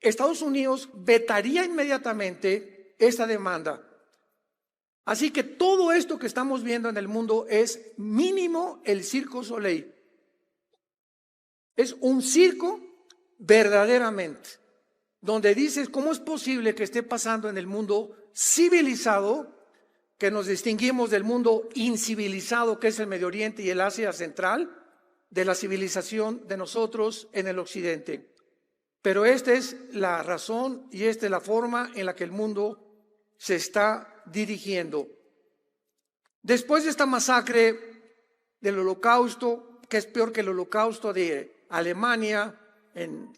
Estados Unidos vetaría inmediatamente esta demanda. Así que todo esto que estamos viendo en el mundo es mínimo el Cirque du Soleil. Es un circo verdaderamente, donde dices, ¿cómo es posible que esté pasando en el mundo civilizado, que nos distinguimos del mundo incivilizado, que es el Medio Oriente y el Asia Central, de la civilización de nosotros en el Occidente? Pero esta es la razón y esta es la forma en la que el mundo se está dirigiendo. Después de esta masacre del Holocausto, que es peor que el Holocausto de Alemania en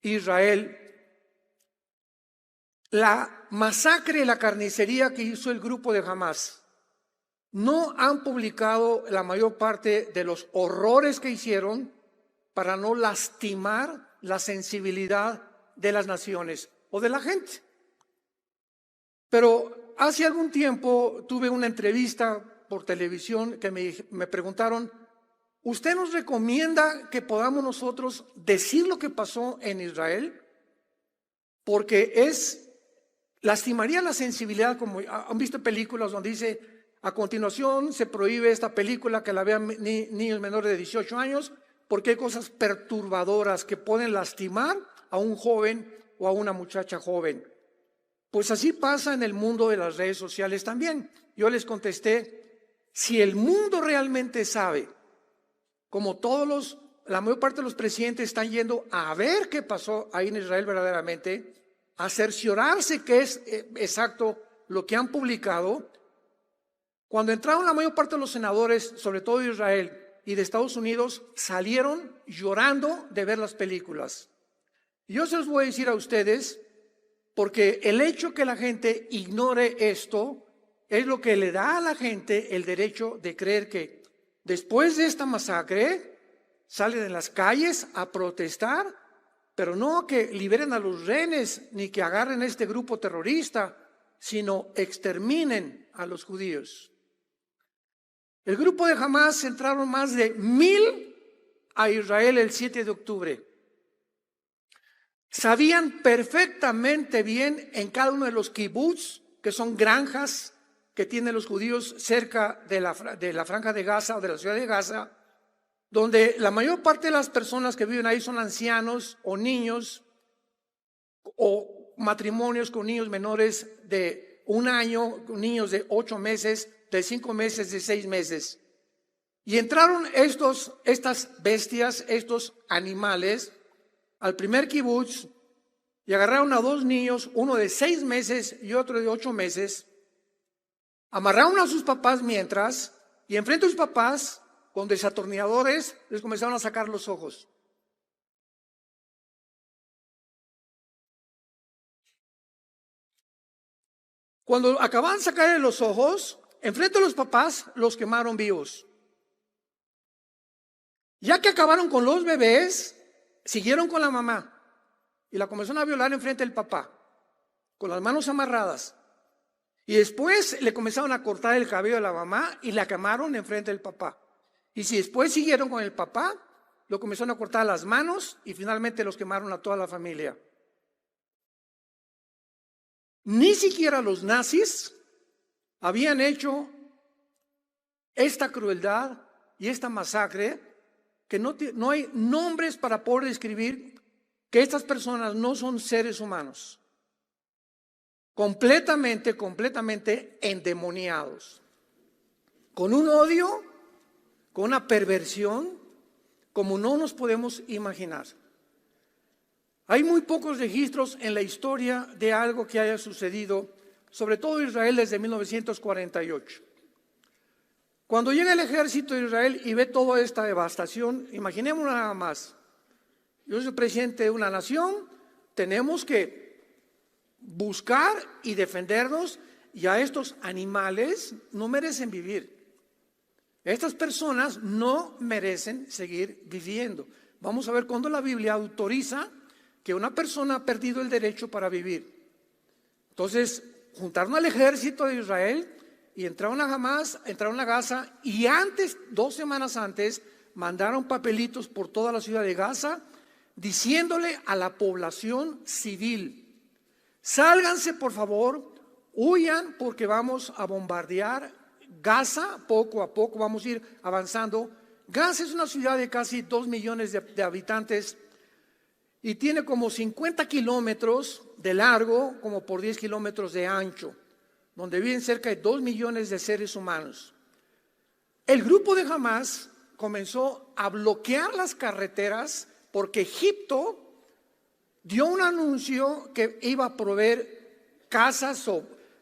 Israel, la masacre y la carnicería que hizo el grupo de Hamás, no han publicado la mayor parte de los horrores que hicieron para no lastimar la sensibilidad de las naciones o de la gente. Pero hace algún tiempo tuve una entrevista por televisión que me preguntaron, ¿usted nos recomienda que podamos nosotros decir lo que pasó en Israel? Porque lastimaría la sensibilidad, como han visto películas donde dice, a continuación se prohíbe esta película que la vean niños menores de 18 años, porque hay cosas perturbadoras que pueden lastimar a un joven o a una muchacha joven. Pues así pasa en el mundo de las redes sociales también. Yo les contesté, si el mundo realmente sabe, como la mayor parte de los presidentes están yendo a ver qué pasó ahí en Israel verdaderamente, a cerciorarse que es exacto lo que han publicado. Cuando entraron la mayor parte de los senadores, sobre todo de Israel y de Estados Unidos, salieron llorando de ver las películas. Y yo se los voy a decir a ustedes, porque el hecho que la gente ignore esto es lo que le da a la gente el derecho de creer que después de esta masacre salen en las calles a protestar, pero no que liberen a los rehenes ni que agarren a este grupo terrorista, sino exterminen a los judíos. El grupo de Hamás entraron más de 1,000 a Israel el 7 de octubre. Sabían perfectamente bien en cada uno de los kibutz, que son granjas que tienen los judíos cerca de la franja de Gaza o de la ciudad de Gaza, donde la mayor parte de las personas que viven ahí son ancianos o niños o matrimonios con niños menores de 1 año, niños de 8 meses, de 5 meses, de 6 meses. Y entraron estas bestias, estos animales, al primer kibutz y agarraron a 2 niños, uno de 6 meses y otro de 8 meses, amarraron a sus papás y enfrente de sus papás, con desatornilladores, les comenzaron a sacar los ojos. Cuando acababan de sacarle los ojos, enfrente de los papás, los quemaron vivos. Ya que acabaron con los bebés, siguieron con la mamá y la comenzaron a violar enfrente del papá, con las manos amarradas. Y después le comenzaron a cortar el cabello a la mamá y la quemaron enfrente del papá. Y si después siguieron con el papá, lo comenzaron a cortar las manos y finalmente los quemaron a toda la familia. Ni siquiera los nazis habían hecho esta crueldad y esta masacre, que no hay nombres para poder describir que estas personas no son seres humanos, completamente endemoniados, con un odio, con una perversión como no nos podemos imaginar. Hay muy pocos registros en la historia de algo que haya sucedido, sobre todo en Israel desde 1948. Cuando llega el ejército de Israel y ve toda esta devastación, imaginemos nada más. Yo soy presidente de una nación, tenemos que buscar y defendernos, y a estos animales no merecen vivir. Estas personas no merecen seguir viviendo. Vamos a ver cuándo la Biblia autoriza que una persona ha perdido el derecho para vivir. Entonces, juntaron al ejército de Israel y entraron a Hamás, entraron a Gaza, y 2 semanas antes, mandaron papelitos por toda la ciudad de Gaza diciéndole a la población civil: sálganse por favor, huyan porque vamos a bombardear Gaza poco a poco, vamos a ir avanzando. Gaza es una ciudad de casi 2 millones de habitantes y tiene como 50 kilómetros de largo, como por 10 kilómetros de ancho, donde viven cerca de 2 millones de seres humanos. El grupo de Hamás comenzó a bloquear las carreteras porque Egipto dio un anuncio que iba a proveer casas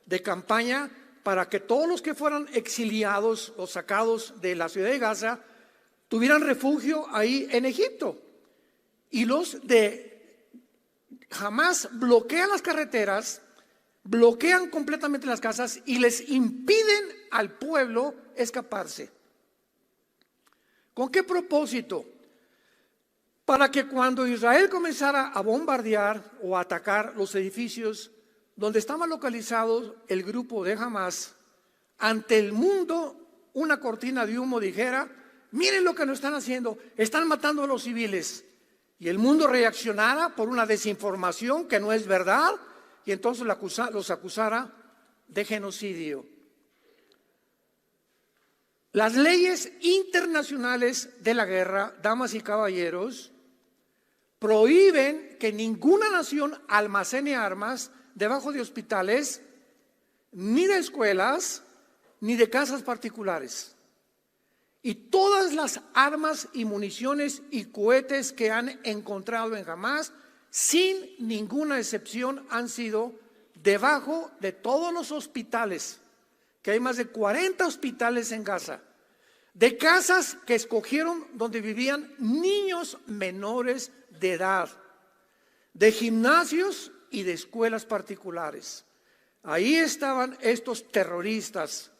de campaña para que todos los que fueran exiliados o sacados de la ciudad de Gaza tuvieran refugio ahí en Egipto. Y los de Hamás bloquean las carreteras, bloquean completamente las casas y les impiden al pueblo escaparse. ¿Con qué propósito? Para que cuando Israel comenzara a bombardear o a atacar los edificios donde estaba localizado el grupo de Hamás, ante el mundo una cortina de humo dijera: miren lo que nos están haciendo, están matando a los civiles. Y el mundo reaccionara por una desinformación que no es verdad y entonces los acusara de genocidio. Las leyes internacionales de la guerra, damas y caballeros, prohíben que ninguna nación almacene armas debajo de hospitales, ni de escuelas, ni de casas particulares. Y todas las armas y municiones y cohetes que han encontrado en Hamás, sin ninguna excepción, han sido debajo de todos los hospitales, que hay más de 40 hospitales en Gaza, de casas que escogieron donde vivían niños menores de edad, de gimnasios y de escuelas particulares. Ahí estaban estos terroristas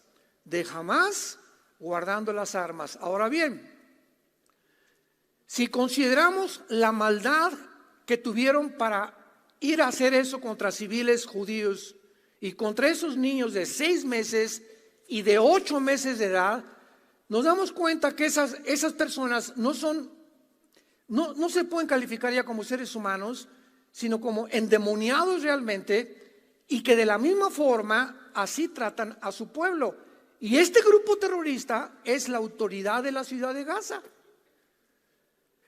de Hamás guardando las armas. Ahora bien, si consideramos la maldad que tuvieron para ir a hacer eso contra civiles judíos y contra esos niños de 6 meses y de 8 meses de edad, nos damos cuenta que esas personas no se pueden calificar ya como seres humanos, sino como endemoniados realmente, y que de la misma forma así tratan a su pueblo. Y este grupo terrorista es la autoridad de la ciudad de Gaza.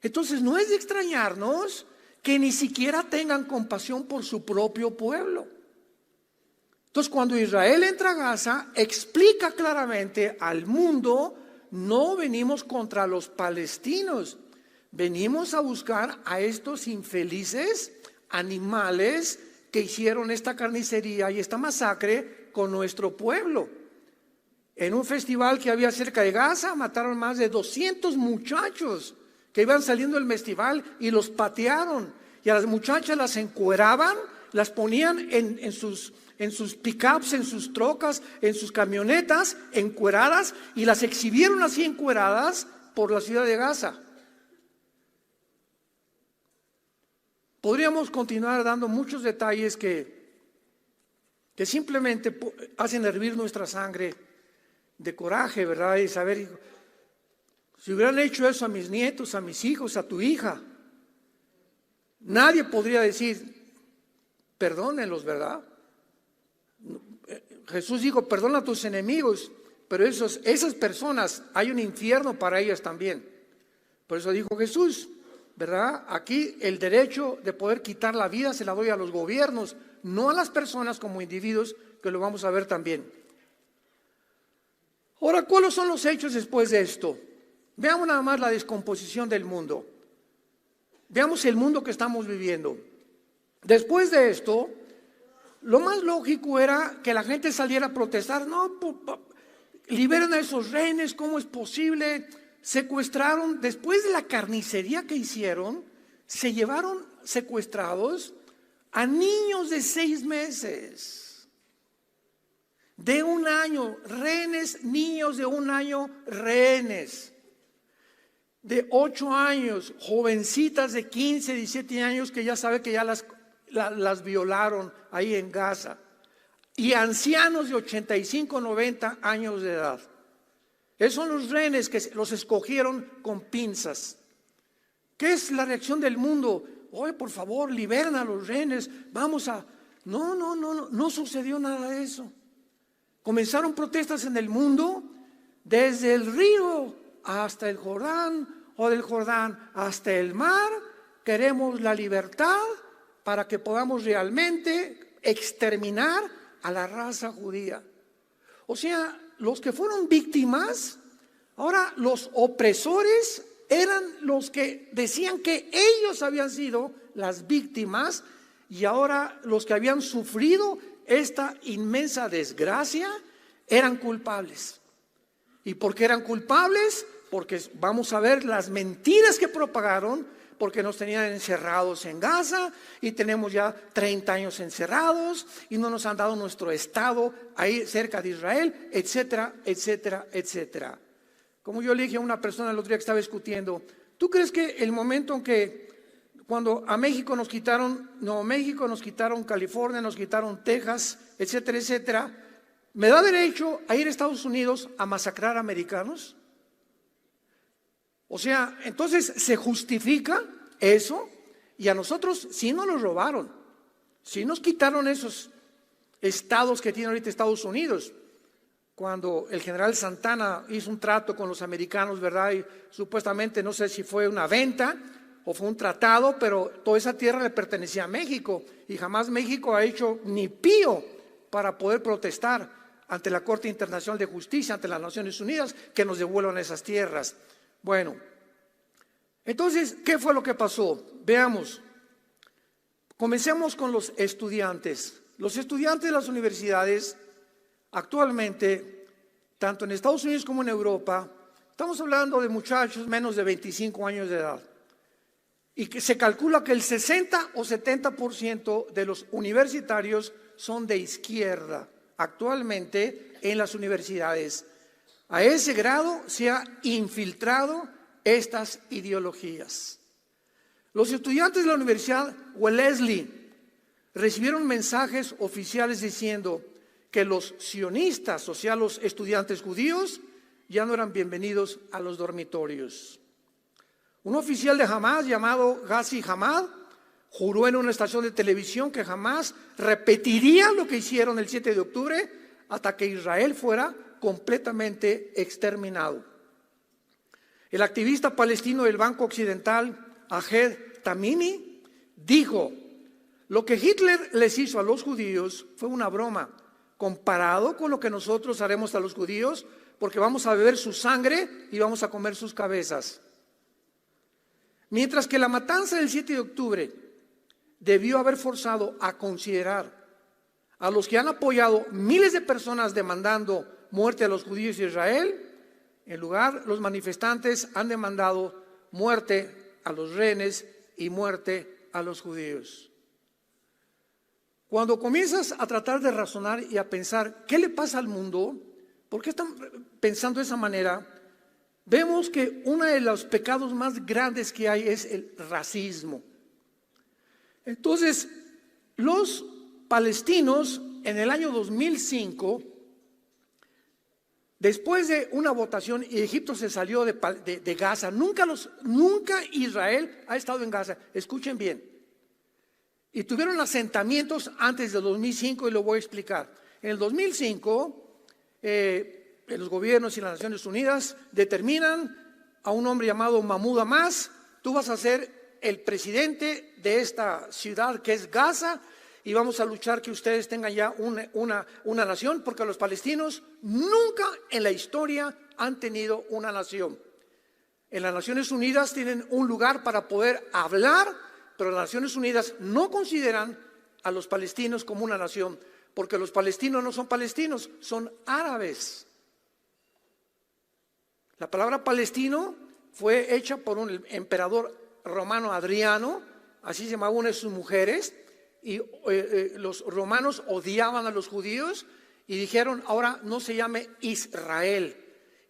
Entonces no es de extrañarnos que ni siquiera tengan compasión por su propio pueblo. Entonces cuando Israel entra a Gaza, explica claramente al mundo: no venimos contra los palestinos, venimos a buscar a estos infelices animales que hicieron esta carnicería y esta masacre con nuestro pueblo. En un festival que había cerca de Gaza, mataron más de 200 muchachos que iban saliendo del festival y los patearon. Y a las muchachas las encueraban, las ponían en sus pickups, en sus trocas, en sus camionetas, encueradas, y las exhibieron así encueradas por la ciudad de Gaza. Podríamos continuar dando muchos detalles que simplemente hacen hervir nuestra sangre de coraje, ¿verdad? Y saber, si hubieran hecho eso a mis nietos, a mis hijos, a tu hija, nadie podría decir: perdónenlos, ¿verdad? Jesús dijo: perdona a tus enemigos, pero esas personas, hay un infierno para ellas también. Por eso dijo Jesús, ¿verdad? Aquí el derecho de poder quitar la vida se la doy a los gobiernos, no a las personas como individuos, que lo vamos a ver también. Ahora, ¿cuáles son los hechos después de esto? Veamos nada más la descomposición del mundo. Veamos el mundo que estamos viviendo. Después de esto, lo más lógico era que la gente saliera a protestar. No, liberen a esos rehenes, ¿cómo es posible? Secuestraron, después de la carnicería que hicieron, se llevaron secuestrados a niños de 6 meses, de 1 año, rehenes, niños de 1 año, rehenes, de 8 años, jovencitas de 15, 17 años que ya sabe que ya las violaron ahí en Gaza, y ancianos de 85, 90 años de edad. Esos son los rehenes que los escogieron con pinzas. ¿Qué es la reacción del mundo? Oye, por favor, liberen a los rehenes, vamos a... No sucedió nada de eso. Comenzaron protestas en el mundo, desde el río hasta el Jordán, o del Jordán hasta el mar. Queremos la libertad para que podamos realmente exterminar a la raza judía. O sea, los que fueron víctimas, ahora los opresores eran los que decían que ellos habían sido las víctimas, y ahora los que habían sufrido esta inmensa desgracia eran culpables. ¿Y por qué eran culpables? Porque vamos a ver las mentiras que propagaron, porque nos tenían encerrados en Gaza y tenemos ya 30 años encerrados y no nos han dado nuestro estado ahí cerca de Israel, etcétera, etcétera, etcétera. Como yo le dije a una persona el otro día que estaba discutiendo, ¿tú crees que el momento en que cuando a México nos quitaron Nuevo México, nos quitaron California, nos quitaron Texas, etcétera, etcétera, me da derecho a ir a Estados Unidos a masacrar americanos? O sea, entonces se justifica eso, y a nosotros sí nos los robaron, sí nos quitaron esos estados que tiene ahorita Estados Unidos. Cuando el general Santana hizo un trato con los americanos, ¿verdad? Y supuestamente, no sé si fue una venta o fue un tratado, pero toda esa tierra le pertenecía a México, y jamás México ha hecho ni pío para poder protestar ante la Corte Internacional de Justicia, ante las Naciones Unidas, que nos devuelvan esas tierras. Bueno, entonces, ¿qué fue lo que pasó? Veamos. Comencemos con los estudiantes. Los estudiantes de las universidades actualmente, tanto en Estados Unidos como en Europa, estamos hablando de muchachos menos de 25 años de edad. Y que se calcula que el 60 o 70% de los universitarios son de izquierda actualmente en las universidades. A ese grado se ha infiltrado estas ideologías. Los estudiantes de la Universidad Wellesley recibieron mensajes oficiales diciendo que los sionistas, o sea, los estudiantes judíos, ya no eran bienvenidos a los dormitorios. Un oficial de Hamás llamado Ghazi Hamad juró en una estación de televisión que jamás repetiría lo que hicieron el 7 de octubre hasta que Israel fuera completamente exterminado. El activista palestino del Banco Occidental, Ahed Tamimi, dijo: lo que Hitler les hizo a los judíos fue una broma comparado con lo que nosotros haremos a los judíos, porque vamos a beber su sangre y vamos a comer sus cabezas. Mientras que la matanza del 7 de octubre debió haber forzado a considerar a los que han apoyado miles de personas demandando muerte a los judíos de Israel, en lugar los manifestantes han demandado muerte a los rehenes y muerte a los judíos. Cuando comienzas a tratar de razonar y a pensar ¿qué le pasa al mundo? ¿Por qué están pensando de esa manera? Vemos que uno de los pecados más grandes que hay es el racismo. Entonces, los palestinos en el año 2005, después de una votación, y Egipto se salió de Gaza, nunca Israel ha estado en Gaza, escuchen bien, y tuvieron asentamientos antes del 2005, y lo voy a explicar. En el 2005, los gobiernos y las Naciones Unidas determinan a un hombre llamado Mahmoud Abbas: tú vas a ser el presidente de esta ciudad que es Gaza, y vamos a luchar que ustedes tengan ya una nación, porque los palestinos nunca en la historia han tenido una nación. En las Naciones Unidas tienen un lugar para poder hablar, pero las Naciones Unidas no consideran a los palestinos como una nación, porque los palestinos no son palestinos, son árabes. La palabra palestino fue hecha por un emperador romano, Adriano, así se llamaba una de sus mujeres, y los romanos odiaban a los judíos y dijeron: ahora no se llame Israel,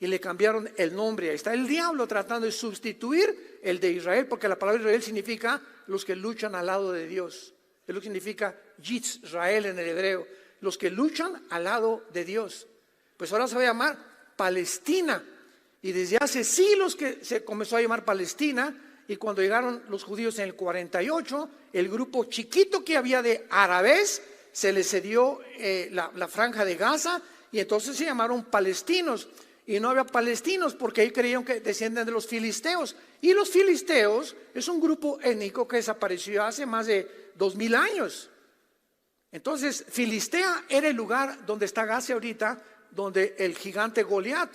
y le cambiaron el nombre. Ahí está el diablo tratando de sustituir el de Israel, porque la palabra Israel significa los que luchan al lado de Dios. Es lo que significa Yisrael en el hebreo, los que luchan al lado de Dios. Pues ahora se va a llamar Palestina, y desde hace siglos que se comenzó a llamar Palestina, y cuando llegaron los judíos en el 48, el grupo chiquito que había de árabes se les cedió la franja de Gaza y entonces se llamaron palestinos. Y no había palestinos porque ahí creían que descienden de los filisteos. Y los filisteos es un grupo étnico que desapareció hace más de 2000 años. Entonces, Filistea era el lugar donde está Gaza ahorita, donde el gigante Goliat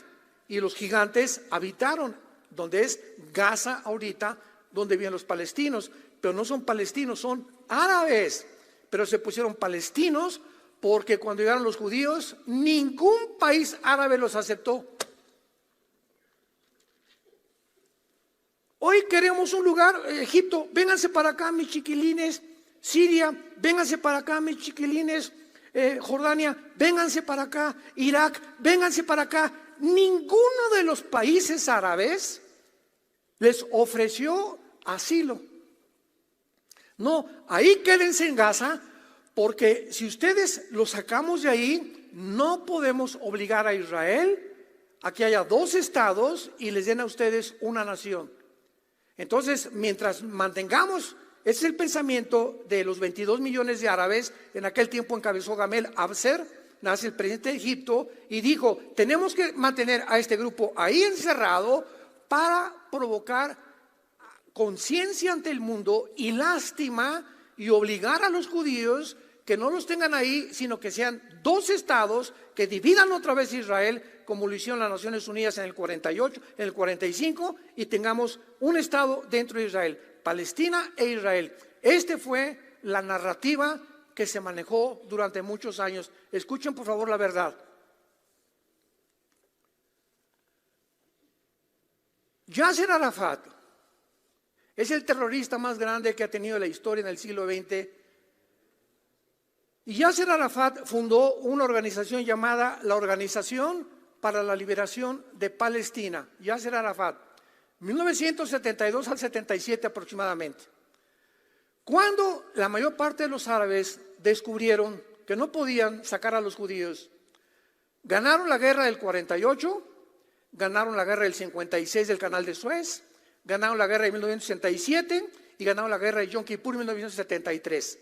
y los gigantes habitaron, donde es Gaza ahorita, donde viven los palestinos. Pero no son palestinos, son árabes. Pero se pusieron palestinos porque cuando llegaron los judíos, ningún país árabe los aceptó. Hoy queremos un lugar, Egipto, vénganse para acá mis chiquilines, Siria, vénganse para acá mis chiquilines, Jordania, vénganse para acá, Irak, vénganse para acá. Ninguno de los países árabes les ofreció asilo. No, ahí quédense en Gaza, porque si ustedes los sacamos de ahí, no podemos obligar a Israel a que haya 2 estados y les den a ustedes una nación. Entonces, mientras mantengamos, ese es el pensamiento de los 22 millones de árabes. En aquel tiempo encabezó Gamel Abser, nace el presidente de Egipto, y dijo, tenemos que mantener a este grupo ahí encerrado para provocar conciencia ante el mundo y lástima y obligar a los judíos que no los tengan ahí, sino que sean 2 estados que dividan otra vez Israel, como lo hicieron las Naciones Unidas en el 48, en el 45, y tengamos un estado dentro de Israel, Palestina e Israel. Esta fue la narrativa que se manejó durante muchos años. Escuchen por favor la verdad. Yasser Arafat es el terrorista más grande que ha tenido la historia en el siglo XX. Y Yasser Arafat fundó una organización llamada la Organización para la Liberación de Palestina, Yasser Arafat, 1972 al 77 aproximadamente. Cuando la mayor parte de los árabes descubrieron que no podían sacar a los judíos, ganaron la guerra del 48, ganaron la guerra del 56 del Canal de Suez, ganaron la guerra de 1967 y ganaron la guerra de Yom Kippur en 1973.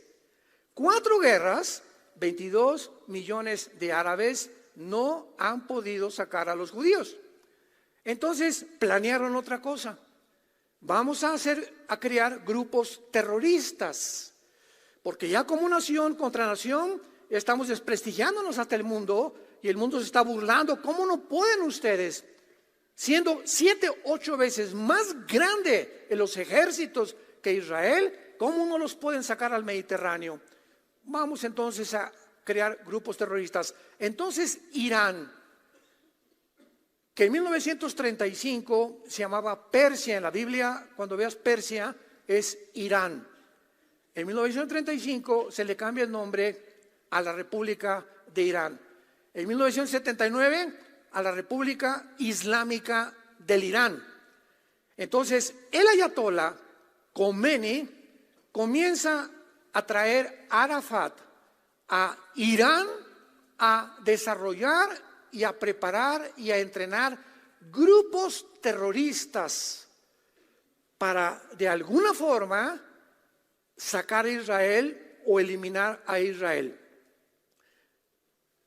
4 guerras, 22 millones de árabes no han podido sacar a los judíos. Entonces planearon otra cosa. Vamos a crear grupos terroristas, porque ya como nación contra nación estamos desprestigiándonos ante el mundo y el mundo se está burlando. ¿Cómo no pueden ustedes, siendo 7, 8 veces más grande en los ejércitos que Israel, cómo no los pueden sacar al Mediterráneo? Vamos entonces a crear grupos terroristas. Entonces Irán, que en 1935 se llamaba Persia en la Biblia, cuando veas Persia es Irán. En 1935 se le cambia el nombre a la República de Irán. En 1979 a la República Islámica del Irán. Entonces el ayatolá Khomeini comienza a traer a Arafat a Irán a desarrollar y a preparar y a entrenar grupos terroristas para de alguna forma sacar a Israel o eliminar a Israel.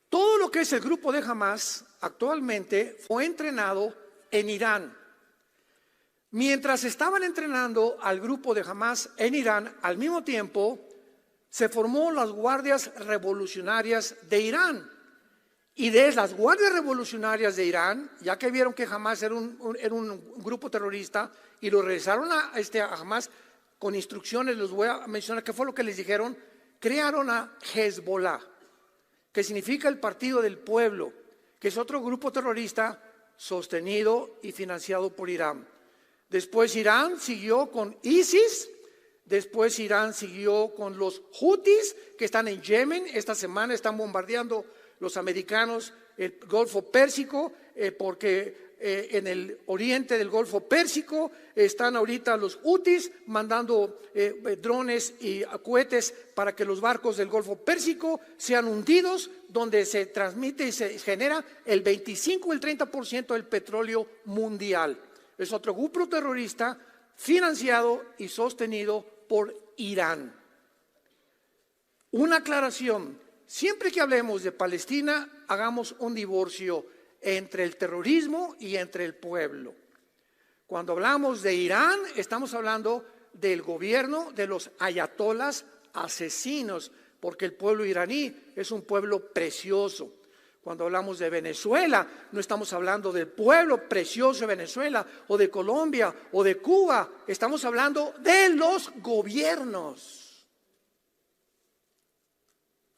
Todo lo que es el grupo de Hamas actualmente fue entrenado en Irán. Mientras estaban entrenando al grupo de Hamas en Irán, al mismo tiempo se formó las guardias revolucionarias de Irán. Y de las guardias revolucionarias de Irán, ya que vieron que Hamas era un grupo terrorista y lo regresaron a Hamas con instrucciones, les voy a mencionar qué fue lo que les dijeron, crearon a Hezbollah, que significa el Partido del Pueblo, que es otro grupo terrorista sostenido y financiado por Irán. Después Irán siguió con ISIS. Después Irán siguió con los Houthis que están en Yemen. Esta semana están bombardeando los americanos el Golfo Pérsico porque en el oriente del Golfo Pérsico están ahorita los Houthis mandando drones y cohetes para que los barcos del Golfo Pérsico sean hundidos, donde se transmite y se genera el 25 o el 30% del petróleo mundial. Es otro grupo terrorista financiado y sostenido por Irán. Una aclaración: siempre que hablemos de Palestina, hagamos un divorcio entre el terrorismo y entre el pueblo. Cuando hablamos de Irán, estamos hablando del gobierno de los ayatolas asesinos, porque el pueblo iraní es un pueblo precioso. Cuando hablamos de Venezuela, no estamos hablando del pueblo precioso de Venezuela, o de Colombia, o de Cuba. Estamos hablando de los gobiernos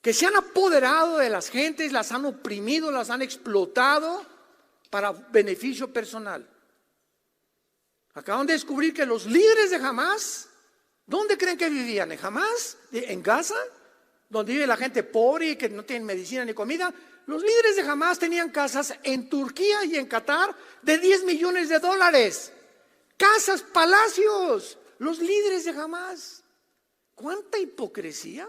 que se han apoderado de las gentes, las han oprimido, las han explotado para beneficio personal. Acaban de descubrir que los líderes de Hamás, ¿dónde creen que vivían? ¿En Hamás? ¿En Gaza? ¿Donde vive la gente pobre y que no tienen medicina ni comida? Los líderes de Hamás tenían casas en Turquía y en Qatar de $10 millones. Casas, palacios. Los líderes de Hamás. ¿Cuánta hipocresía?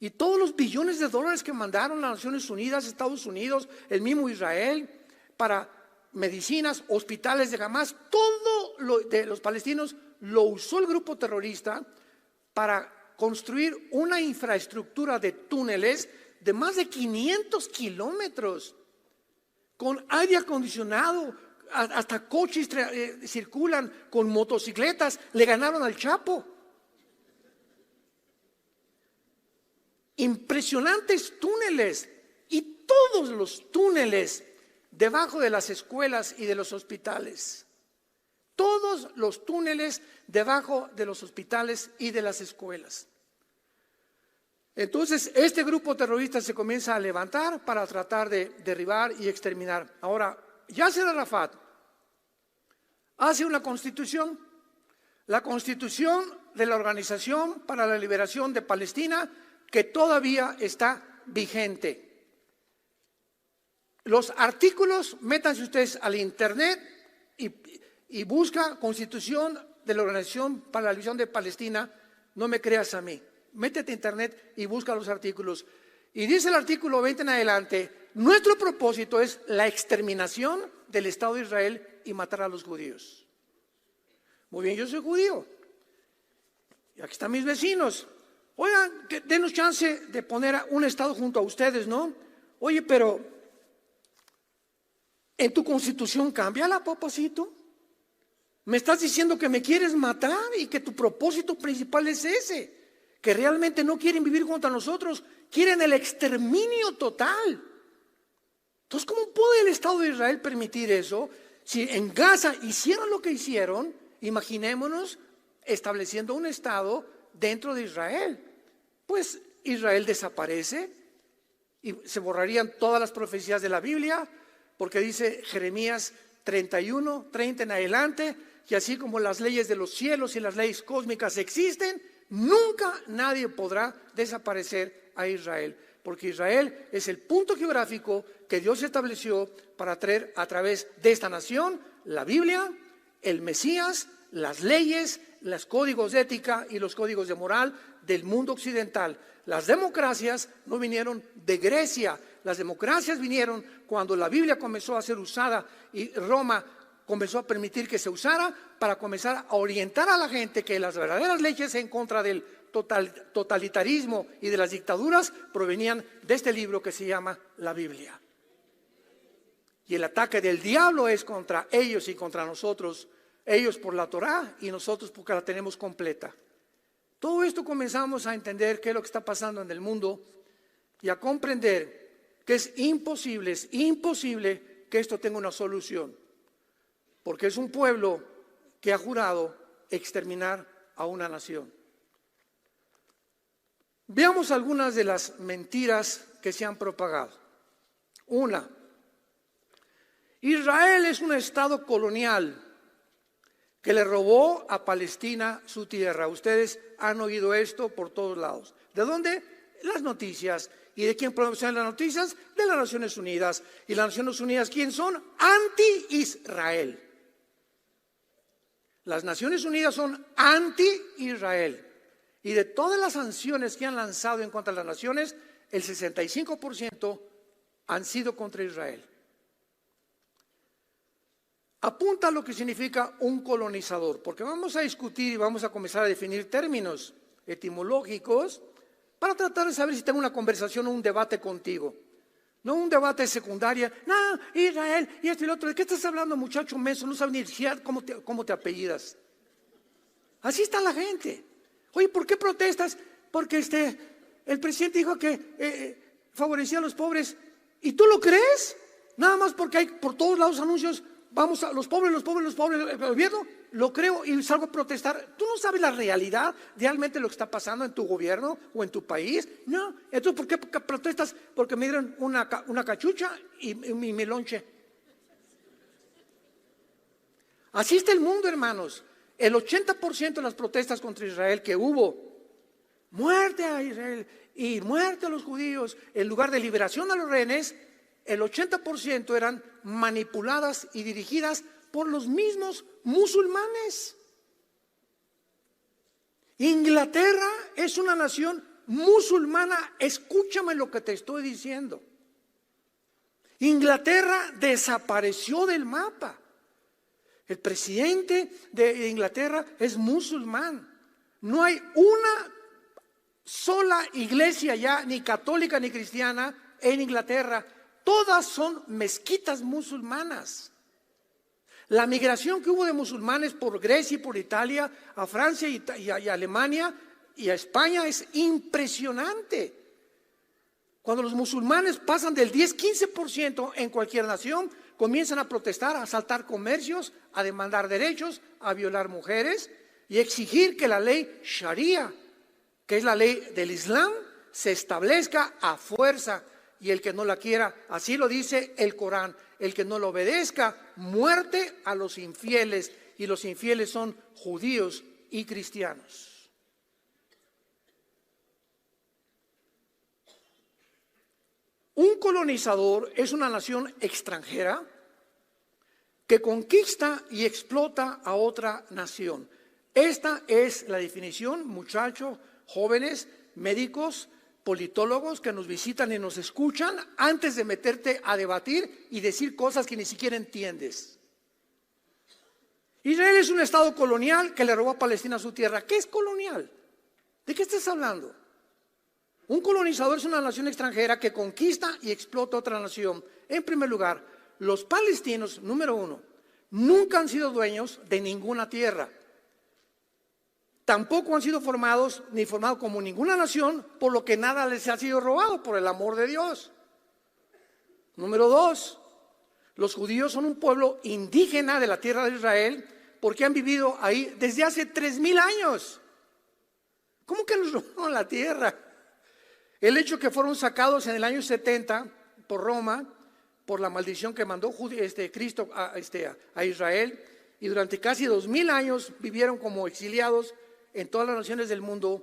Y todos los billones de dólares que mandaron las Naciones Unidas, Estados Unidos, el mismo Israel, para medicinas, hospitales de Hamás, todo lo de los palestinos lo usó el grupo terrorista para construir una infraestructura de túneles de más de 500 kilómetros, con aire acondicionado, hasta coches circulan, con motocicletas. Le ganaron al Chapo. Impresionantes túneles, y todos los túneles debajo de las escuelas y de los hospitales. Todos los túneles debajo de los hospitales y de las escuelas. Entonces, este grupo terrorista se comienza a levantar para tratar de derribar y exterminar. Ahora, Yasser Arafat hace una constitución, la constitución de la Organización para la Liberación de Palestina, que todavía está vigente. Los artículos, métanse ustedes al internet y busca Constitución de la Organización para la Liberación de Palestina. No me creas a mí, métete a internet y busca los artículos. Y dice el artículo 20 en adelante: nuestro propósito es la exterminación del Estado de Israel y matar a los judíos. Muy bien, yo soy judío y aquí están mis vecinos. Oigan, denos chance de poner un Estado junto a ustedes, ¿no? Oye, pero ¿en tu constitución cámbiala, papacito? Me estás diciendo que me quieres matar y que tu propósito principal es ese, que realmente no quieren vivir contra nosotros, quieren el exterminio total. Entonces, ¿cómo puede el Estado de Israel permitir eso? Si en Gaza hicieron lo que hicieron, imaginémonos estableciendo un Estado dentro de Israel. Pues Israel desaparece y se borrarían todas las profecías de la Biblia, porque dice Jeremías 31, 30 en adelante, que así como las leyes de los cielos y las leyes cósmicas existen, nunca nadie podrá desaparecer a Israel, porque Israel es el punto geográfico que Dios estableció para traer a través de esta nación la Biblia, el Mesías, las leyes, los códigos de ética y los códigos de moral del mundo occidental. Las democracias no vinieron de Grecia, las democracias vinieron cuando la Biblia comenzó a ser usada y Roma comenzó a permitir que se usara para comenzar a orientar a la gente que las verdaderas leyes en contra del totalitarismo y de las dictaduras provenían de este libro que se llama la Biblia. Y el ataque del diablo es contra ellos y contra nosotros, ellos por la Torá y nosotros porque la tenemos completa. Todo esto comenzamos a entender qué es lo que está pasando en el mundo y a comprender que es imposible que esto tenga una solución, porque es un pueblo que ha jurado exterminar a una nación. Veamos algunas de las mentiras que se han propagado. Una, Israel es un estado colonial que le robó a Palestina su tierra. Ustedes han oído esto por todos lados. ¿De dónde? Las noticias. ¿Y de quién producen las noticias? De las Naciones Unidas. ¿Y las Naciones Unidas quién son? Anti-Israel. Las Naciones Unidas son anti-Israel. Y de todas las sanciones que han lanzado en contra de las naciones, el 65% han sido contra Israel. apunta a lo que significa un colonizador, porque vamos a discutir y vamos a comenzar a definir términos etimológicos para tratar de saber si tengo una conversación o un debate contigo. No un debate de secundaria, no, Israel y esto y lo otro. ¿De qué estás hablando, muchacho menso? No sabes ni siquiera cómo te apellidas. Así está la gente. Oye, ¿por qué protestas? Porque el presidente dijo que favorecía a los pobres. ¿Y tú lo crees? Nada más porque hay por todos lados anuncios, vamos a los pobres, el gobierno, lo creo y salgo a protestar. ¿Tú no sabes la realidad realmente lo que está pasando en tu gobierno o en tu país? No. Entonces, ¿por qué protestas? Porque me dieron una cachucha y mi lonche. Así está el mundo, hermanos. El 80% de las protestas contra Israel que hubo, muerte a Israel y muerte a los judíos, en lugar de liberación a los rehenes, el 80% eran manipuladas y dirigidas por los mismos musulmanes. Inglaterra es una nación musulmana, escúchame lo que te estoy diciendo. Inglaterra desapareció del mapa. El presidente de Inglaterra es musulmán. No hay una sola iglesia ya, ni católica ni cristiana, en Inglaterra. Todas son mezquitas musulmanas. La migración que hubo de musulmanes por Grecia y por Italia a Francia y a Alemania y a España es impresionante. Cuando los musulmanes pasan del 10-15% en cualquier nación, comienzan a protestar, a asaltar comercios, a demandar derechos, a violar mujeres y exigir que la ley Sharia, que es la ley del Islam, se establezca a fuerza. Y el que no la quiera, así lo dice el Corán, el que no lo obedezca, muerte a los infieles. Y los infieles son judíos y cristianos. Un colonizador es una nación extranjera que conquista y explota a otra nación. Esta es la definición, muchachos, jóvenes, médicos, politólogos que nos visitan y nos escuchan antes de meterte a debatir y decir cosas que ni siquiera entiendes. Israel es un estado colonial que le robó a Palestina su tierra. ¿Qué es colonial? ¿De qué estás hablando? Un colonizador es una nación extranjera que conquista y explota otra nación. En primer lugar, los palestinos, número uno, nunca han sido dueños de ninguna tierra. Tampoco han sido formados ni formados como ninguna nación, por lo que nada les ha sido robado, por el amor de Dios. Número dos, los judíos son un pueblo indígena de la tierra de Israel porque han vivido ahí desde hace 3,000 años. ¿Cómo que les robaron la tierra? El hecho que fueron sacados en el año 70 por Roma, por la maldición que mandó Cristo a Israel, y durante casi 2,000 años vivieron como exiliados en todas las naciones del mundo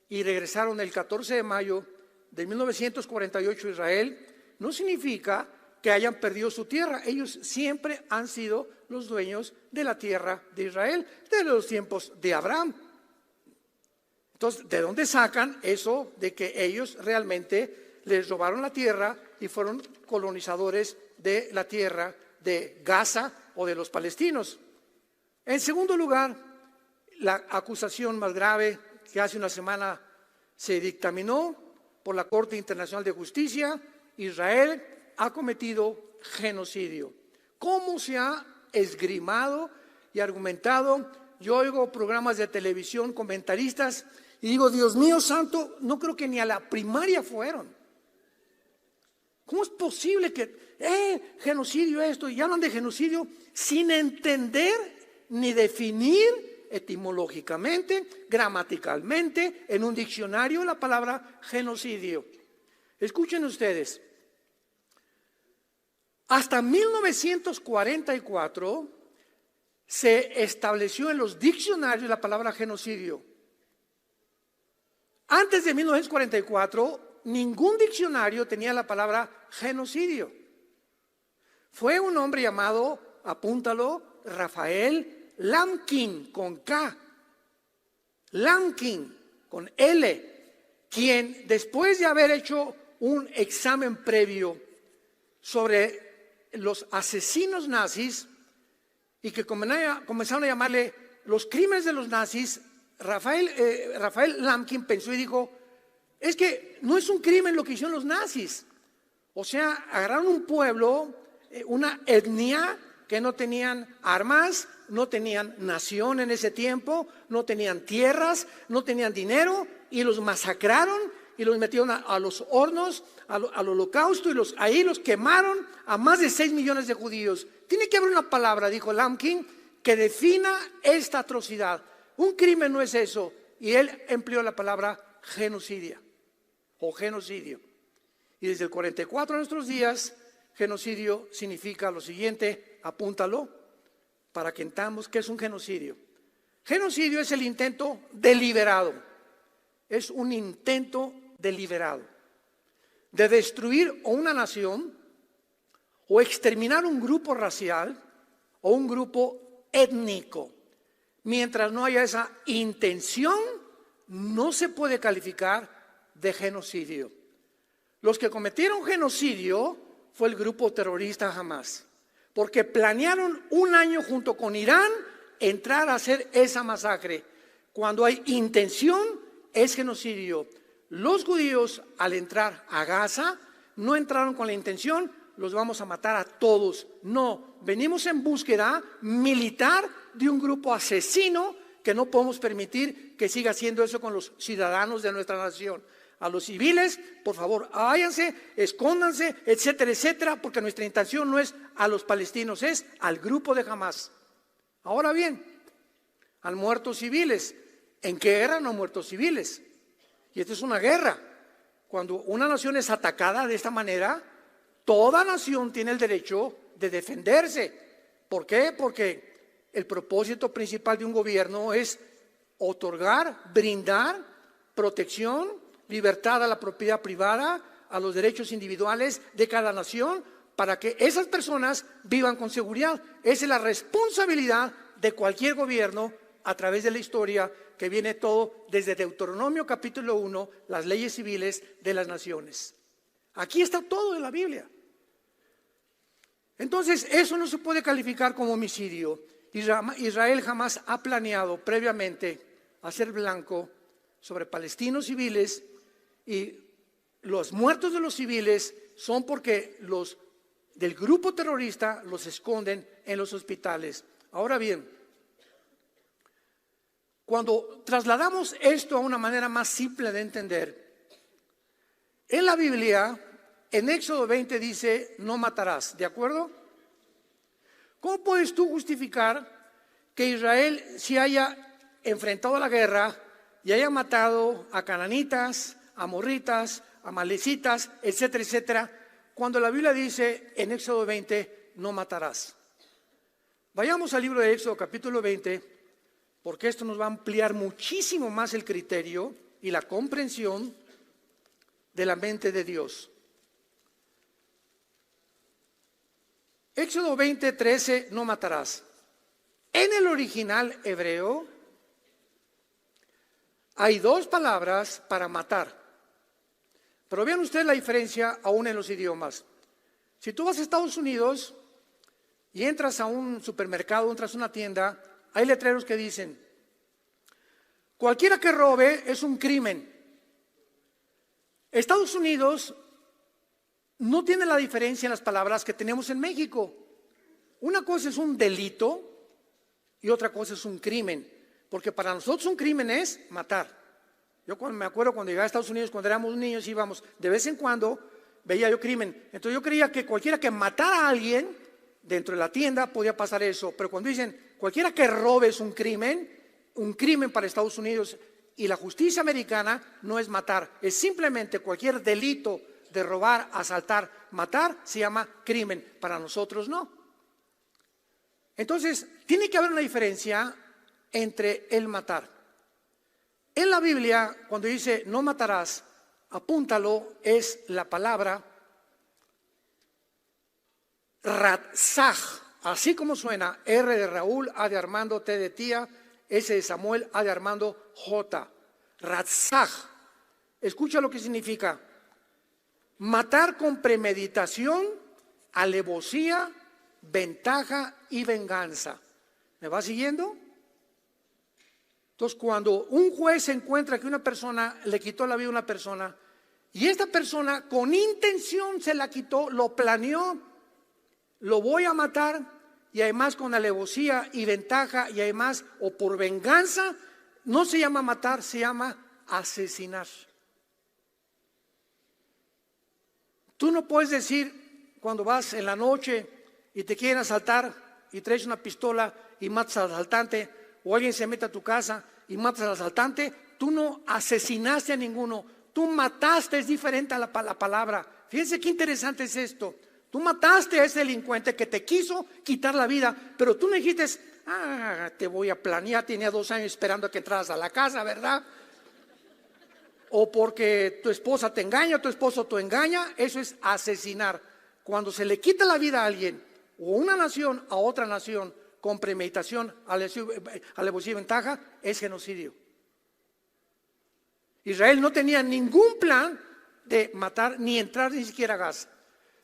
y regresaron el 14 de mayo de 1948 a Israel, no significa que hayan perdido su tierra. Ellos siempre han sido los dueños de la tierra de Israel desde los tiempos de Abraham. Entonces, ¿de dónde sacan eso de que ellos realmente les robaron la tierra y fueron colonizadores de la tierra de Gaza o de los palestinos? En segundo lugar, la acusación más grave que hace una semana se dictaminó por la Corte Internacional de Justicia: Israel ha cometido genocidio. ¿Cómo se ha esgrimado y argumentado? Yo oigo programas de televisión, comentaristas, y digo, Dios mío santo, no creo que ni a la primaria fueron. ¿Cómo es posible que genocidio esto? Y hablan de genocidio sin entender ni definir etimológicamente, gramaticalmente, en un diccionario la palabra genocidio. Escuchen ustedes. Hasta 1944 se estableció en los diccionarios la palabra genocidio. Antes de 1944, ningún diccionario tenía la palabra genocidio. Fue un hombre llamado, apúntalo, Rafael Lamkin, con K, Lamkin, con L, quien después de haber hecho un examen previo sobre los asesinos nazis, y que comenzaron a llamarle los crímenes de los nazis, Raphael Lamkin pensó y dijo, es que no es un crimen lo que hicieron los nazis. O sea, agarraron un pueblo, una etnia que no tenían armas, no tenían nación en ese tiempo, no tenían tierras, no tenían dinero, y los masacraron y los metieron a los hornos, al holocausto, y ahí los quemaron a más de 6 millones de judíos. Tiene que haber una palabra, dijo Lamkin, que defina esta atrocidad. Un crimen no es eso. Y él empleó la palabra genocidio o genocidio. Y desde el 44 a nuestros días, genocidio significa lo siguiente, apúntalo, para que entendamos qué es un genocidio. Genocidio es el intento deliberado, es un intento deliberado de destruir o una nación o exterminar un grupo racial o un grupo étnico. Mientras no haya esa intención, no se puede calificar de genocidio. Los que cometieron genocidio fue el grupo terrorista Hamas, porque planearon un año junto con Irán entrar a hacer esa masacre. Cuando hay intención, es genocidio. Los judíos, al entrar a Gaza, no entraron con la intención, los vamos a matar a todos. No, venimos en búsqueda militar de un grupo asesino que no podemos permitir que siga haciendo eso con los ciudadanos de nuestra nación. A los civiles, por favor, váyanse, escóndanse, etcétera, etcétera, porque nuestra intención no es a los palestinos, es al grupo de Hamas. Ahora bien, han muerto civiles. ¿En qué guerra no han muerto civiles? Y esta es una guerra. Cuando una nación es atacada de esta manera, toda nación tiene el derecho de defenderse. ¿Por qué? Porque el propósito principal de un gobierno es otorgar, brindar protección, libertad a la propiedad privada, a los derechos individuales de cada nación, para que esas personas vivan con seguridad. Esa es la responsabilidad de cualquier gobierno a través de la historia, que viene todo desde Deuteronomio capítulo 1, las leyes civiles de las naciones. Aquí está todo en la Biblia. Entonces, eso no se puede calificar como homicidio. Israel jamás ha planeado previamente hacer blanco sobre palestinos civiles, y los muertos de los civiles son porque los del grupo terrorista los esconden en los hospitales. Ahora bien, cuando trasladamos esto a una manera más simple de entender, en la Biblia, en Éxodo 20 dice, no matarás, ¿de acuerdo? ¿Cómo puedes tú justificar que Israel se haya enfrentado a la guerra y haya matado a cananitas, amorritas, amalecitas, etcétera, etcétera, cuando la Biblia dice en Éxodo 20, no matarás? Vayamos al libro de Éxodo capítulo 20, porque esto nos va a ampliar muchísimo más el criterio y la comprensión de la mente de Dios. Éxodo 20, 13, no matarás. En el original hebreo hay dos palabras para matar. Pero vean ustedes la diferencia aún en los idiomas. Si tú vas a Estados Unidos y entras a un supermercado, entras a una tienda, hay letreros que dicen, cualquiera que robe es un crimen. Estados Unidos no tiene la diferencia en las palabras que tenemos en México. Una cosa es un delito y otra cosa es un crimen. Porque para nosotros un crimen es matar. Yo me acuerdo cuando llegué a Estados Unidos, cuando éramos niños, íbamos, de vez en cuando veía yo crimen. Entonces yo creía que cualquiera que matara a alguien dentro de la tienda podía pasar eso. Pero cuando dicen cualquiera que robe es un crimen para Estados Unidos, y la justicia americana no es matar, es simplemente cualquier delito de robar, asaltar, matar, se llama crimen. Para nosotros no. Entonces, tiene que haber una diferencia entre el matar. En la Biblia, cuando dice no matarás, apúntalo, es la palabra ratzaj, así como suena, R de Raúl, A de Armando, T de tía, S de Samuel, A de Armando, J. Ratzaj. Escucha lo que significa. Matar con premeditación, alevosía, ventaja y venganza. ¿Me va siguiendo? Entonces, cuando un juez encuentra que una persona le quitó la vida a una persona y esta persona con intención se la quitó, lo planeó, lo voy a matar y además con alevosía y ventaja y además o por venganza, no se llama matar, se llama asesinar. Tú no puedes decir cuando vas en la noche y te quieren asaltar y traes una pistola y matas al asaltante, o alguien se mete a tu casa y matas al asaltante, tú no asesinaste a ninguno, tú mataste, es diferente a la palabra. Fíjense qué interesante es esto. Tú mataste a ese delincuente que te quiso quitar la vida, pero tú no dijiste, te voy a planear, tenía 2 años esperando a que entraras a la casa, ¿verdad? O porque tu esposa te engaña, tu esposo te engaña, eso es asesinar. Cuando se le quita la vida a alguien, o una nación a otra nación, con premeditación, alevosía y ventaja, es genocidio. Israel no tenía ningún plan de matar ni entrar ni siquiera a Gaza,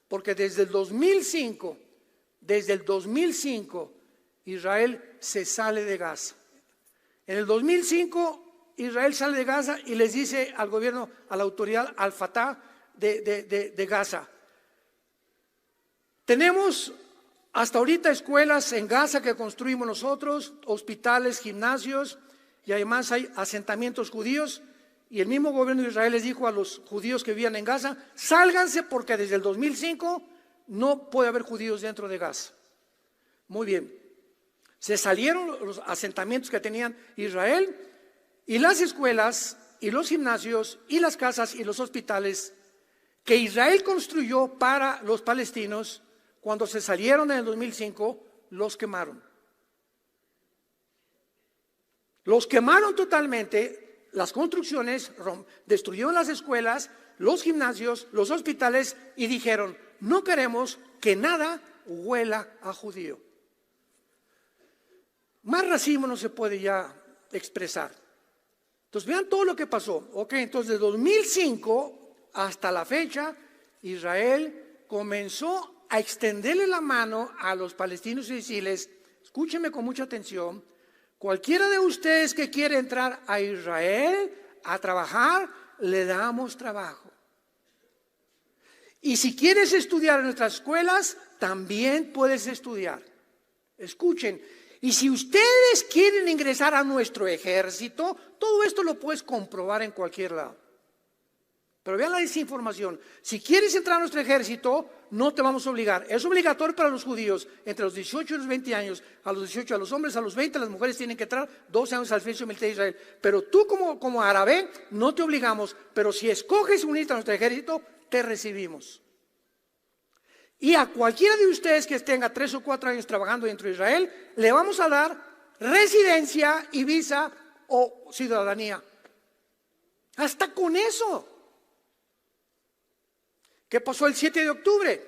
porque desde el 2005, Israel se sale de Gaza. En el 2005 Israel sale de Gaza y les dice al gobierno, a la autoridad, al Fatah de Gaza: tenemos hasta ahorita escuelas en Gaza que construimos nosotros, hospitales, gimnasios, y además hay asentamientos judíos. Y el mismo gobierno de Israel les dijo a los judíos que vivían en Gaza: sálganse porque desde el 2005 no puede haber judíos dentro de Gaza. Muy bien, se salieron los asentamientos que tenían Israel, y las escuelas y los gimnasios y las casas y los hospitales que Israel construyó para los palestinos, cuando se salieron en el 2005, los quemaron. Los quemaron totalmente, las construcciones, destruyeron las escuelas, los gimnasios, los hospitales, y dijeron: no queremos que nada huela a judío. Más racismo no se puede ya expresar. Entonces vean todo lo que pasó. Entonces de 2005 hasta la fecha, Israel comenzó a extenderle la mano a los palestinos y decirles: escúchenme con mucha atención, cualquiera de ustedes que quiere entrar a Israel a trabajar, le damos trabajo. Y si quieres estudiar en nuestras escuelas, también puedes estudiar. Escuchen, y si ustedes quieren ingresar a nuestro ejército, todo esto lo puedes comprobar en cualquier lado. Pero vean la desinformación. Si quieres entrar a nuestro ejército, no te vamos a obligar. Es obligatorio para los judíos entre los 18 y los 20 años. A los 18 a los hombres, a los 20 las mujeres tienen que entrar 12 años al servicio militar de Israel. Pero tú como árabe no te obligamos. Pero si escoges unirte a nuestro ejército, te recibimos. Y a cualquiera de ustedes que tenga 3 o 4 años trabajando dentro de Israel, le vamos a dar residencia y visa o ciudadanía. Hasta con eso. ¿Qué pasó el 7 de octubre?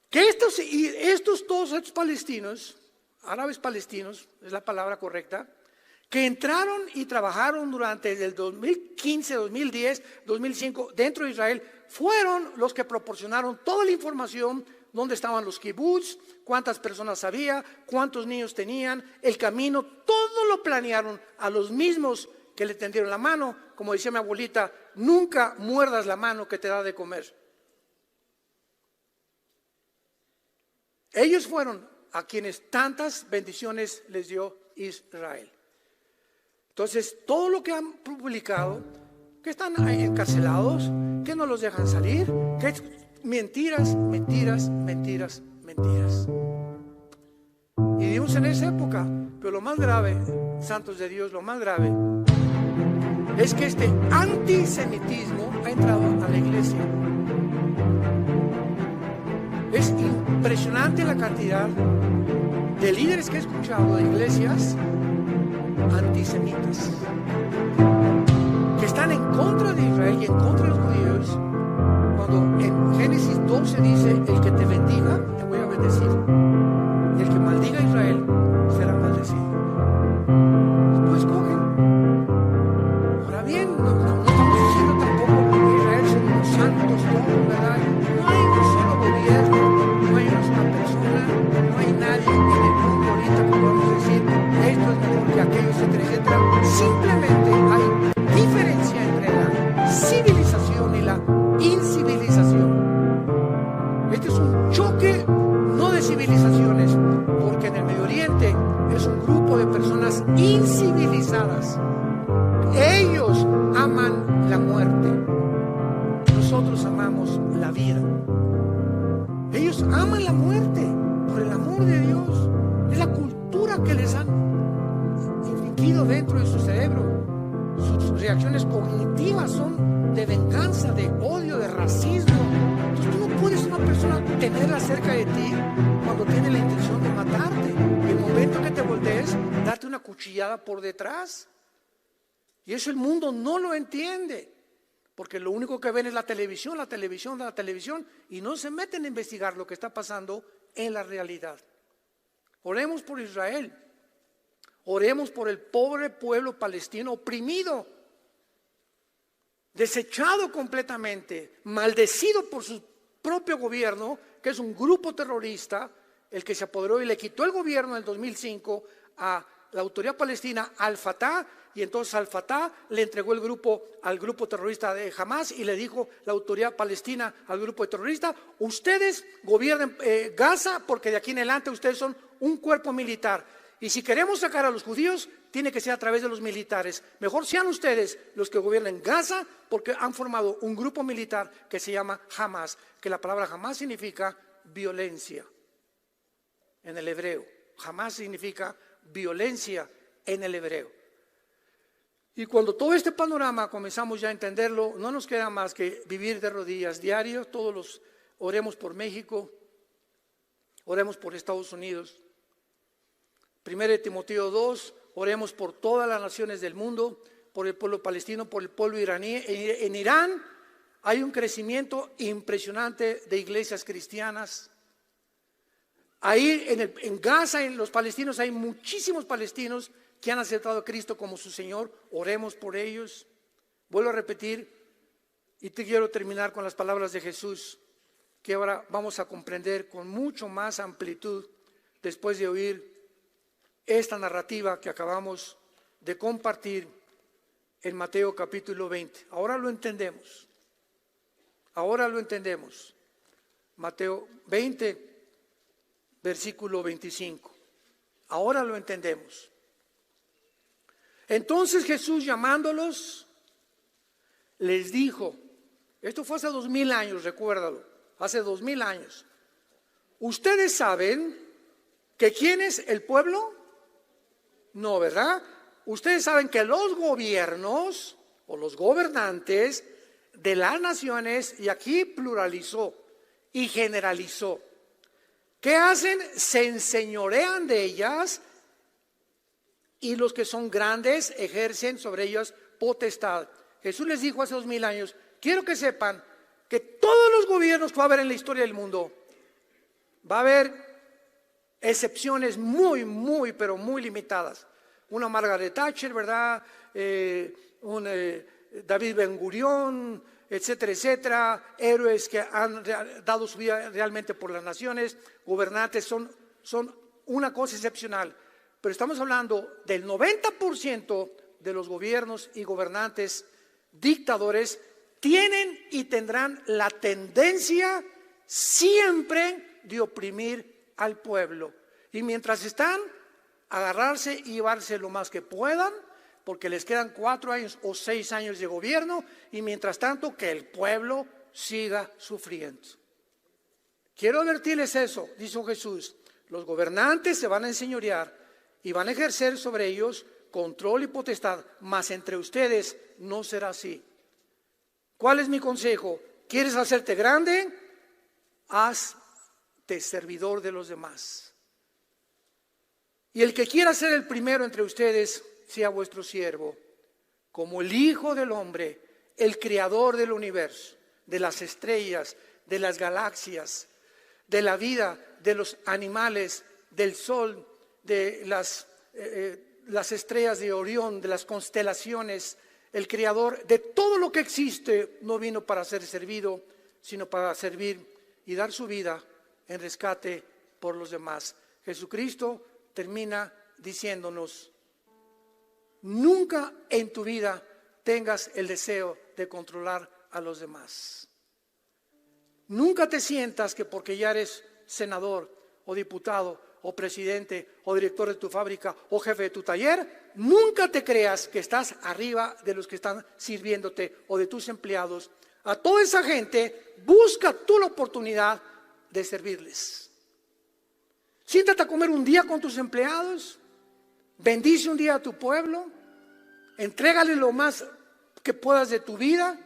Que todos estos palestinos, árabes palestinos, es la palabra correcta, que entraron y trabajaron durante el 2015, 2010, 2005 dentro de Israel, fueron los que proporcionaron toda la información: dónde estaban los kibutz, cuántas personas había, cuántos niños tenían, el camino, todo lo planearon a los mismos que le tendieron la mano. Como decía mi abuelita, nunca muerdas la mano que te da de comer. Ellos fueron a quienes tantas bendiciones les dio Israel. Entonces, todo lo que han publicado, que están encarcelados, que no los dejan salir, que es mentiras, mentiras, mentiras, mentiras. Y vivimos en esa época, pero lo más grave, santos de Dios, lo más grave es que este antisemitismo ha entrado a la iglesia. Es impresionante la cantidad de líderes que he escuchado de iglesias antisemitas que están en contra de Israel y en contra de los judíos, cuando en Génesis 12 dice: el que te bendiga, te voy a bendecir, y el que maldiga a Israel será maldecido. Tú escogen. Ahora bien, no estamos diciendo tampoco que Israel son unos santos todos, ¿verdad? No hay un solo gobierno, no hay una sola persona, no hay nadie en el mundo ahorita que podamos decir: Ellos aman la muerte. Nosotros amamos la vida. Ellos aman la muerte por el amor de Dios. Es la cultura que les han infligido dentro de su cerebro. Sus reacciones cognitivas son de venganza, de odio, de racismo. Entonces tú no puedes una persona tenerla cerca de ti cuando tiene la intención de matarte. Y el momento que te voltees, darte una cuchillada por detrás. Y eso el mundo no lo entiende. Porque lo único que ven es la televisión, y no se meten a investigar lo que está pasando en la realidad. Oremos por Israel. Oremos por el pobre pueblo palestino oprimido, desechado completamente, maldecido por su propio gobierno, que es un grupo terrorista, el que se apoderó y le quitó el gobierno en el 2005 a la autoridad palestina, al Fatah, y entonces al Fatah le entregó el grupo al grupo terrorista de Hamas y le dijo la autoridad palestina al grupo terrorista: ustedes gobiernen Gaza, porque de aquí en adelante ustedes son un cuerpo militar. Y si queremos sacar a los judíos, tiene que ser a través de los militares. Mejor sean ustedes los que gobiernen Gaza, porque han formado un grupo militar que se llama Hamas, que la palabra Hamas significa violencia en el hebreo. Hamas significa violencia en el hebreo. Y cuando todo este panorama comenzamos ya a entenderlo, no nos queda más que vivir de rodillas diario. Oremos por México, oremos por Estados Unidos. 1 Timoteo 2, oremos por todas las naciones del mundo, por el pueblo palestino, por el pueblo iraní. En Irán hay un crecimiento impresionante de iglesias cristianas. Ahí en Gaza, en los palestinos, hay muchísimos palestinos que han aceptado a Cristo como su Señor. Oremos por ellos. Vuelvo a repetir, y te quiero terminar con las palabras de Jesús, que ahora vamos a comprender con mucho más amplitud después de oír esta narrativa que acabamos de compartir en Mateo capítulo 20. Ahora lo entendemos. Mateo 20, versículo 25. Ahora lo entendemos. Entonces Jesús, llamándolos, les dijo, esto fue hace 2000 años, recuérdalo, hace 2000 años. ¿Ustedes saben que quién es el pueblo? No, ¿verdad? Ustedes saben que los gobiernos o los gobernantes de las naciones, y aquí pluralizó y generalizó, ¿qué hacen? Se enseñorean de ellas, y los que son grandes ejercen sobre ellas potestad. Jesús les dijo hace 2000 años, quiero que sepan que todos los gobiernos que va a haber en la historia del mundo, va a haber excepciones muy, pero muy limitadas. Una Margaret Thatcher, ¿verdad? David Ben Gurión, etcétera, héroes que han dado su vida realmente por las naciones, gobernantes, son una cosa excepcional. Pero estamos hablando del 90% de los gobiernos y gobernantes, dictadores, tienen y tendrán la tendencia siempre de oprimir al pueblo. Y mientras están, agarrarse y llevarse lo más que puedan, porque les quedan 4 años o 6 años de gobierno, y mientras tanto que el pueblo siga sufriendo. Quiero advertirles eso, dijo Jesús: los gobernantes se van a enseñorear y van a ejercer sobre ellos control y potestad, mas entre ustedes no será así. ¿Cuál es mi consejo? ¿Quieres hacerte grande? Hazte servidor de los demás. Y el que quiera ser el primero entre ustedes, sea vuestro siervo, como el Hijo del Hombre, el Creador del universo, de las estrellas, de las galaxias, de la vida, de los animales, del sol, de las estrellas de Orión, de las constelaciones. El Creador de todo lo que existe no vino para ser servido, sino para servir y dar su vida en rescate por los demás. Jesucristo termina diciéndonos: nunca en tu vida tengas el deseo de controlar a los demás. Nunca te sientas que porque ya eres senador o diputado o presidente o director de tu fábrica o jefe de tu taller, nunca te creas que estás arriba de los que están sirviéndote o de tus empleados. A toda esa gente, busca tú la oportunidad de servirles. Siéntate a comer un día con tus empleados, bendice un día a tu pueblo, entrégale lo más que puedas de tu vida.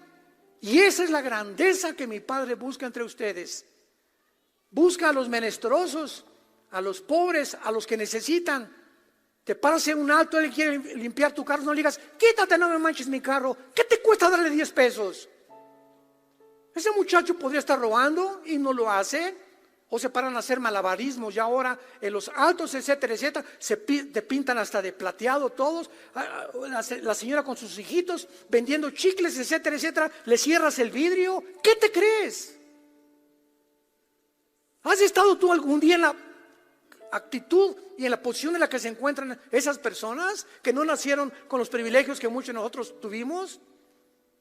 Y esa es la grandeza que mi Padre busca entre ustedes. Busca a los menesterosos, a los pobres, a los que necesitan. Te paras en un alto, él quiere limpiar tu carro, no le digas, quítate, no me manches mi carro. ¿Qué te cuesta darle 10 pesos? Ese muchacho podría estar robando y no lo hace. O se paran a hacer malabarismos y ahora en los altos, etcétera, etcétera, te pintan hasta de plateado todos. La señora con sus hijitos vendiendo chicles, etcétera, etcétera, le cierras el vidrio. ¿Qué te crees? ¿Has estado tú algún día en la actitud y en la posición en la que se encuentran esas personas que no nacieron con los privilegios que muchos de nosotros tuvimos?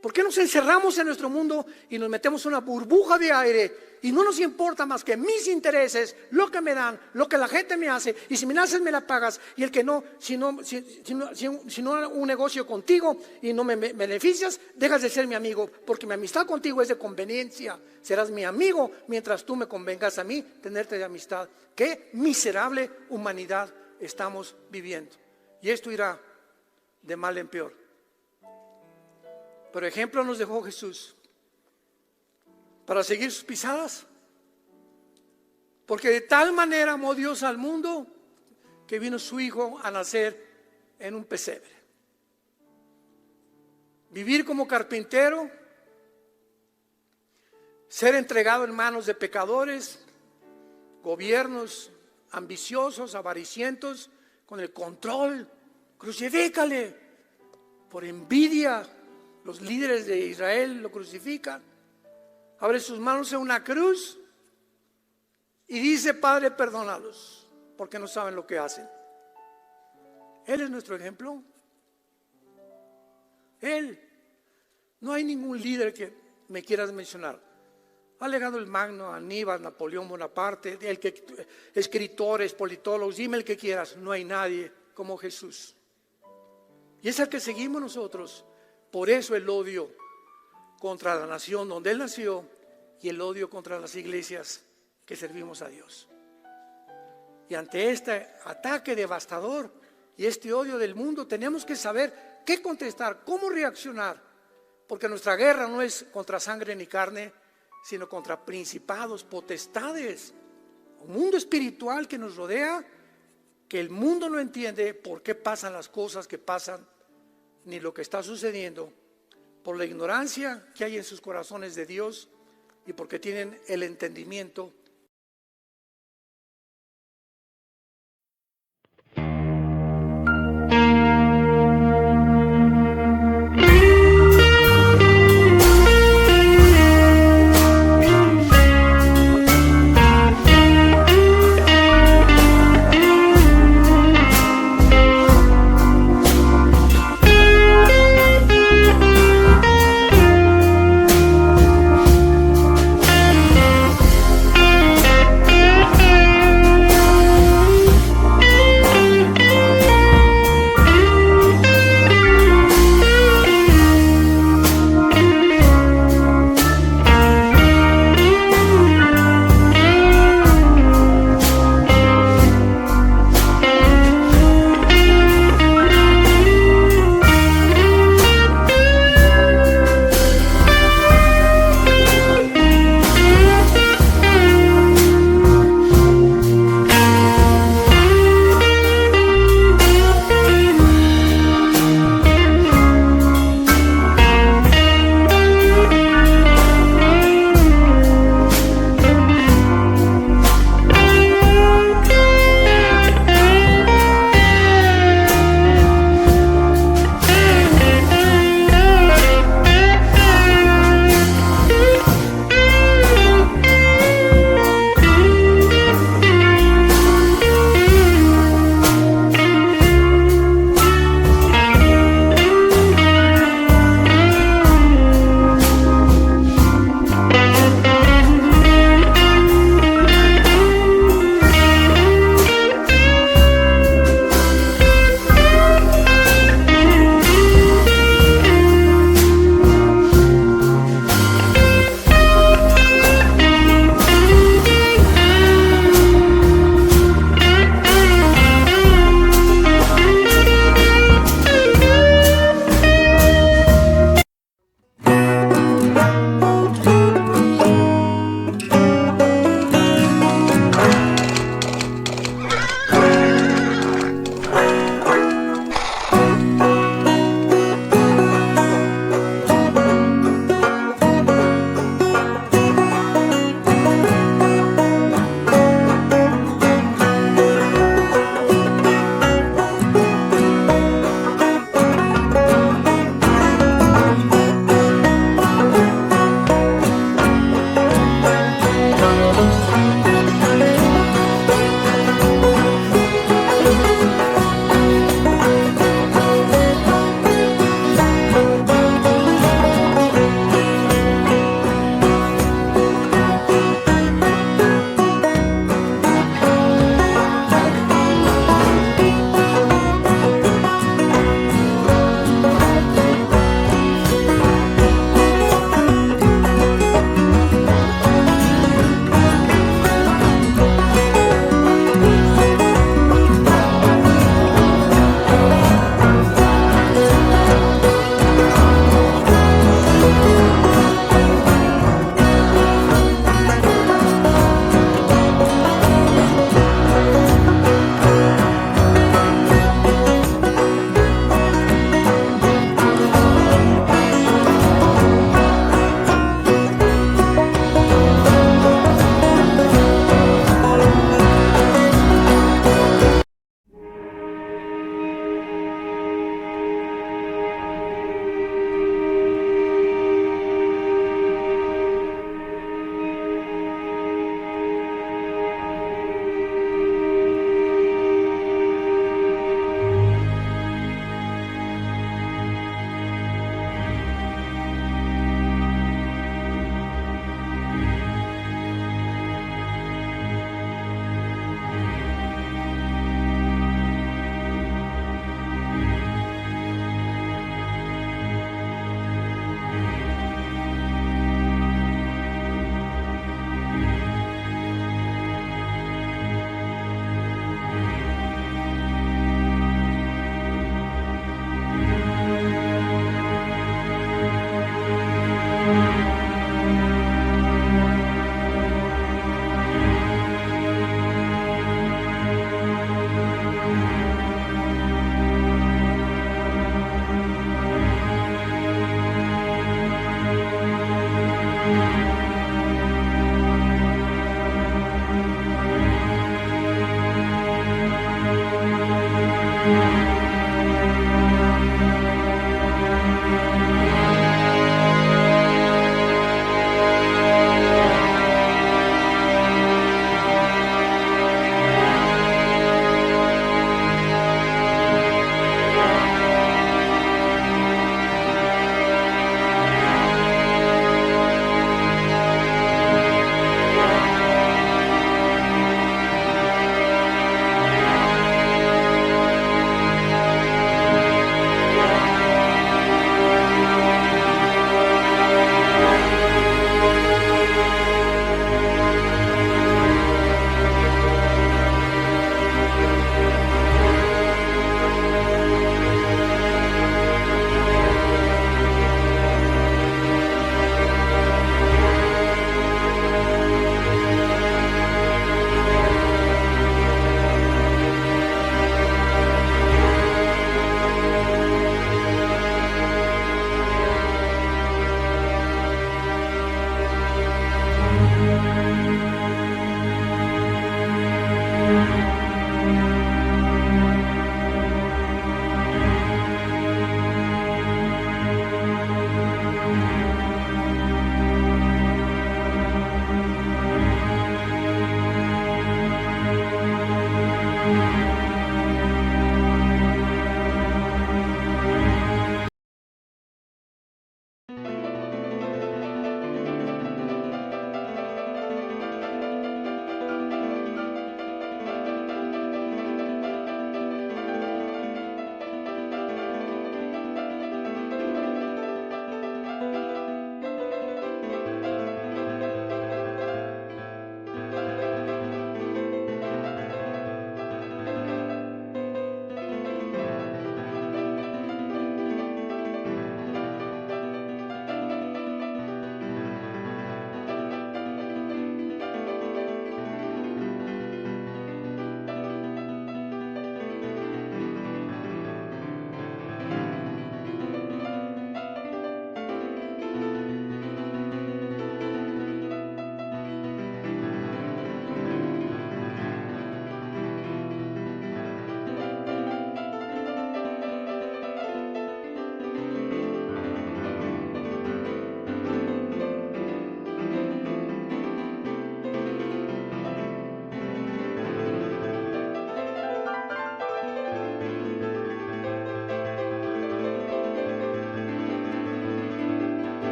¿Por qué nos encerramos en nuestro mundo y nos metemos en una burbuja de aire y no nos importa más que mis intereses, lo que me dan, lo que la gente me hace, y si me haces me la pagas, y el que no, si no un negocio contigo y no me beneficias, dejas de ser mi amigo, porque mi amistad contigo es de conveniencia. Serás mi amigo mientras tú me convengas a mí tenerte de amistad. Qué miserable humanidad estamos viviendo, y esto irá de mal en peor. Por ejemplo, nos dejó Jesús para seguir sus pisadas, porque de tal manera amó Dios al mundo que vino su Hijo a nacer en un pesebre. Vivir como carpintero, ser entregado en manos de pecadores, gobiernos ambiciosos, avaricientos, con el control, crucifícale, por envidia. Los líderes de Israel lo crucifican, abre sus manos en una cruz y dice: Padre, perdónalos, porque no saben lo que hacen. Él es nuestro ejemplo. Él. No hay ningún líder que me quieras mencionar. Alejandro el Magno, Aníbal, Napoleón Bonaparte, escritores, politólogos, dime el que quieras. No hay nadie como Jesús. Y es el que seguimos nosotros. Por eso el odio contra la nación donde Él nació y el odio contra las iglesias que servimos a Dios. Y ante este ataque devastador y este odio del mundo, tenemos que saber qué contestar, cómo reaccionar, porque nuestra guerra no es contra sangre ni carne, sino contra principados, potestades, un mundo espiritual que nos rodea, que el mundo no entiende por qué pasan las cosas que pasan, ni lo que está sucediendo, por la ignorancia que hay en sus corazones de Dios y porque tienen el entendimiento